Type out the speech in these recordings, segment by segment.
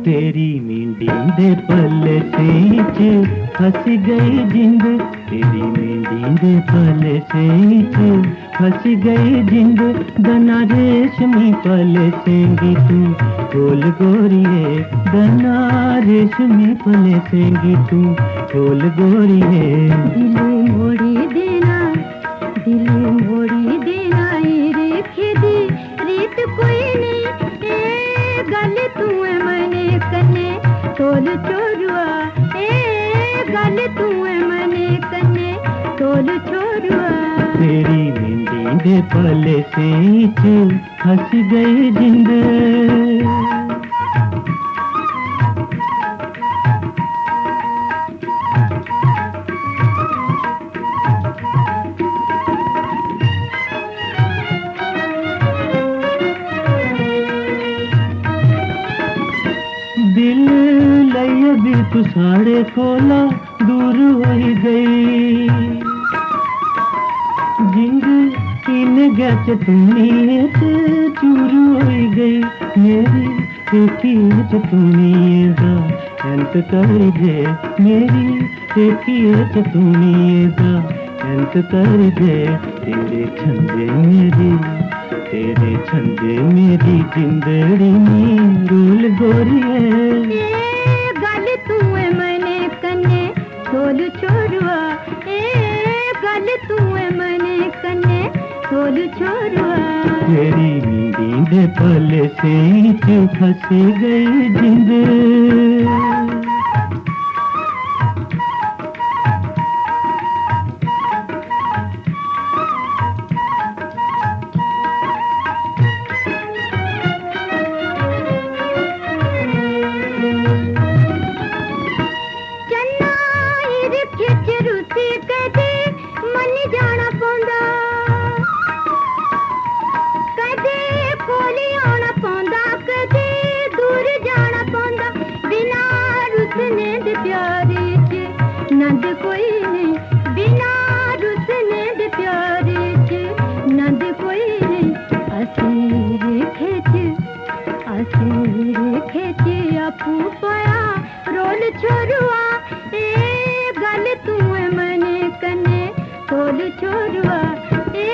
तेरी मींडी दे पल्ले से फस गई जिंद, तेरी मींडी दे पल्ले से फस गई जिंद। दना रेशमी पले सेंगी तू गोल गोरिए, दना रेशमी पले सेंगी तू गोल गोरिए। दिल मोड़ी देना, दिल मोड़ी देना रेखे दी रीत कोई नहीं। ए गल तू मने कने तोल छोरुआ, ए गल तू मने कने तोल छोरुआ। तेरी मींडी दे पले से फंस गई जिंद। दिल लई भी तू साढ़े कोला दूर हो गई, जिंद इन गच तुनी चूर हो गई। मेरी एकीच तुनी दा अंत कर दे, मेरी एकीच तुनी दा अंत कर दे। तेरे छंदे मेरी, तेरे छंदे मेरी जिंदड़ी नी रूल गोरिए। गल तू मने कने तोल छोरुआ, ए गल तू मने कने तोल छोरुआ। तेरी मींडी दे पले से फंस गई जिंद। नंद कोई नहीं बिना रुसने दे प्यारे च, नंद कोई नहीं। असीर खेच आपू पाया रोल छोरुआ, ए गल तू मने कने तोल छोरुआ, ए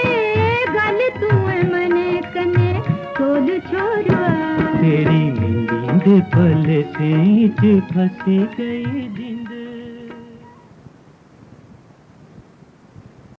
गल तू मने कने तोल छोरुआ। तेरी मींडी दे पले से फंस गई जिंद।